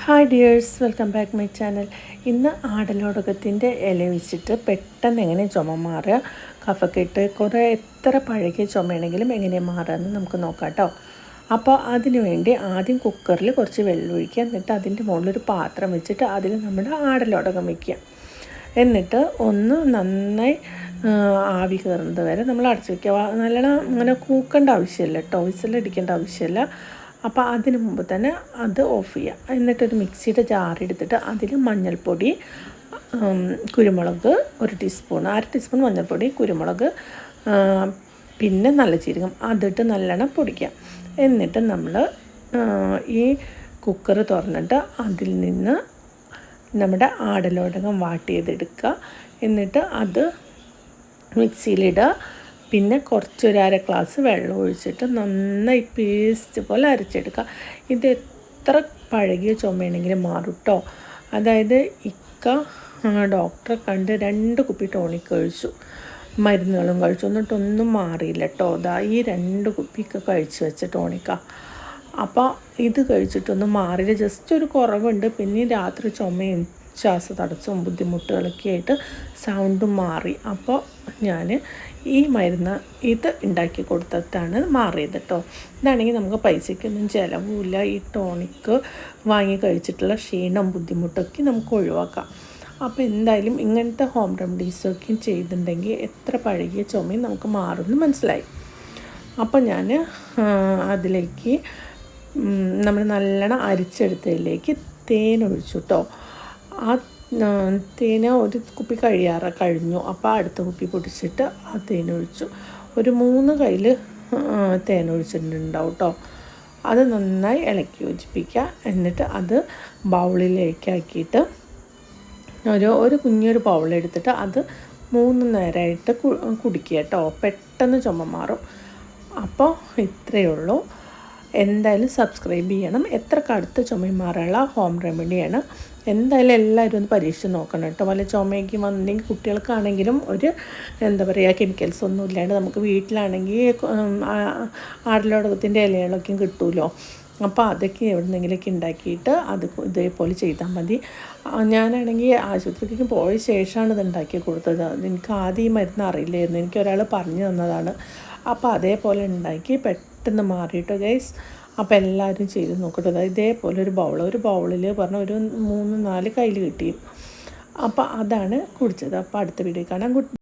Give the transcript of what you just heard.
Hi dears, welcome back my channel. ഇന്ന് ആടലോടകത്തിൻ്റെ ഇല വെച്ചിട്ട് പെട്ടെന്ന് എങ്ങനെ ചുമ മാറുക, കഫക്കെട്ട് കുറേ എത്ര പഴകിയ ചുമയാണെങ്കിലും എങ്ങനെ മാറുകയെന്ന് നമുക്ക് നോക്കാം കേട്ടോ. അപ്പോൾ അതിനു വേണ്ടി ആദ്യം കുക്കറിൽ കുറച്ച് വെള്ളം ഒഴിക്കുക. എന്നിട്ട് അതിൻ്റെ മുകളിലൊരു പാത്രം വെച്ചിട്ട് അതിൽ നമ്മുടെ ആടലോടകം വയ്ക്കുക. എന്നിട്ട് ഒന്ന് നന്നായി ആവി കയറുന്നത് വരെ നമ്മൾ അടച്ചു വയ്ക്കുക. നല്ലോണം അങ്ങനെ കൂക്കേണ്ട ആവശ്യമില്ല കേട്ടോ, വിസിലടിക്കേണ്ട ആവശ്യമില്ല. അപ്പോൾ അതിന് മുമ്പ് തന്നെ അത് ഓഫ് ചെയ്യുക. എന്നിട്ടൊരു മിക്സിയുടെ ജാറെടുത്തിട്ട് അതിൽ മഞ്ഞൾപ്പൊടി, കുരുമുളക് 1 ടീസ്പൂൺ, 1/2 ടീസ്പൂൺ മഞ്ഞൾപ്പൊടി, കുരുമുളക്, പിന്നെ നല്ല ജീരകം അതിട്ട് നല്ലോണം പൊടിക്കുക. എന്നിട്ട് നമ്മൾ ഈ കുക്കർ തുറന്നിട്ട് അതിൽ നിന്ന് നമ്മുടെ ആടലോടകം വാട്ടിയതെടുക്കുക. എന്നിട്ട് അത് മിക്സിയിലിടുക. പിന്നെ കുറച്ചൊരു 1/2 ഗ്ലാസ് വെള്ളം ഒഴിച്ചിട്ട് നന്നായി പേസ്റ്റ് പോലെ അരച്ചെടുക്കുക. ഇത് എത്ര പഴകിയ ചുമയാണെങ്കിലും മാറും കേട്ടോ. അതായത് ഡോക്ടറെ കണ്ട് 2 കുപ്പി ടോണിക് കഴിച്ചു, മരുന്നുകളും കഴിച്ചു, എന്നിട്ടൊന്നും മാറിയില്ല കേട്ടോ. ഈ 2 കുപ്പിയൊക്കെ കഴിച്ച് വെച്ച ടോണിക്കാണ്. അപ്പോൾ ഇത് കഴിച്ചിട്ടൊന്നും മാറിയില്ല, ജസ്റ്റ് ഒരു കുറവുണ്ട്. പിന്നെ രാത്രി ചുമയും ശ്വാസതടസ്സവും ബുദ്ധിമുട്ടുകളൊക്കെ ആയിട്ട് സൗണ്ടും മാറി. അപ്പോൾ ഞാൻ ഈ മരുന്ന് ഇത് ഉണ്ടാക്കി കൊടുത്തിട്ടാണ് മാറിയത് കേട്ടോ. ഇതാണെങ്കിൽ നമുക്ക് പൈസയ്ക്കൊന്നും ചിലവുമില്ല. ഈ ടോണിക്ക് വാങ്ങി കഴിച്ചിട്ടുള്ള ക്ഷീണം ബുദ്ധിമുട്ടൊക്കെ നമുക്ക് ഒഴിവാക്കാം. അപ്പോൾ എന്തായാലും ഇങ്ങനത്തെ ഹോം റെമഡീസൊക്കെ ചെയ്തിട്ടുണ്ടെങ്കിൽ എത്ര പഴകിയ ചുമയും നമുക്ക് മാറുമെന്ന് മനസ്സിലായി. അപ്പോൾ ഞാൻ അതിലേക്ക് നമ്മൾ നല്ലോണം അരിച്ചെടുത്തതിലേക്ക് തേൻ ഒഴിച്ചു കേട്ടോ. ആ തേന് ഒരു കുപ്പി കഴിഞ്ഞു. അപ്പോൾ അടുത്ത കുപ്പി പൊടിച്ചിട്ട് ആ തേനൊഴിച്ചു. ഒരു 3 കയ്യിൽ തേനൊഴിച്ചിട്ടുണ്ടാവും കേട്ടോ. അത് നന്നായി ഇളക്കി യോജിപ്പിക്കുക. എന്നിട്ട് അത് ബൗളിലേക്കാക്കിയിട്ട് ഒരു കുഞ്ഞൊരു ബൗളെടുത്തിട്ട് അത് 3 നേരമായിട്ട് കുടിക്കുക കേട്ടോ. പെട്ടെന്ന് ചുമ മാറും. അപ്പോൾ ഇത്രയേ ഉള്ളൂ. എന്തായാലും സബ്സ്ക്രൈബ് ചെയ്യണം. എത്ര കടുത്ത ചുമയും മാറാനുള്ള ഹോം റെമഡിയാണ്. എന്തായാലും എല്ലാവരും ഒന്ന് പരീക്ഷിച്ച് നോക്കണം കേട്ടോ. വല്ല ചുമയൊക്കെ വന്നിട്ടുണ്ടെങ്കിൽ കുട്ടികൾക്കാണെങ്കിലും കെമിക്കൽസ് ഒന്നും ഇല്ലാണ്ട് നമുക്ക് വീട്ടിലാണെങ്കിൽ ആടലോടകത്തിൻ്റെ ഇലകളൊക്കെ കിട്ടുമല്ലോ. അപ്പോൾ അതൊക്കെ എവിടെന്നെങ്കിലൊക്കെ ഉണ്ടാക്കിയിട്ട് അത് ഇതേപോലെ ചെയ്താൽ മതി. ഞാനാണെങ്കിൽ ആശുപത്രിക്ക് പോയ ശേഷമാണ് ഇത് ഉണ്ടാക്കി കൊടുത്തത്. എനിക്ക് ആദ്യം ഈ മരുന്ന് അറിയില്ലായിരുന്നു, എനിക്കൊരാൾ പറഞ്ഞു തന്നതാണ്. അപ്പോൾ അതേപോലെ ഉണ്ടാക്കി പെട്ടെന്ന് മാറിയിട്ടോ ഗൈസ്. അപ്പോൾ എല്ലാവരും ചെയ്ത് നോക്കട്ടെ. ഇതേപോലെ ഒരു ബൗളിൽ ഒരു 3-4 കയ്യിൽ കിട്ടി. അപ്പോൾ അതാണ് കുടിച്ചത്. അപ്പോൾ അടുത്ത വീഡിയോ കാണാം.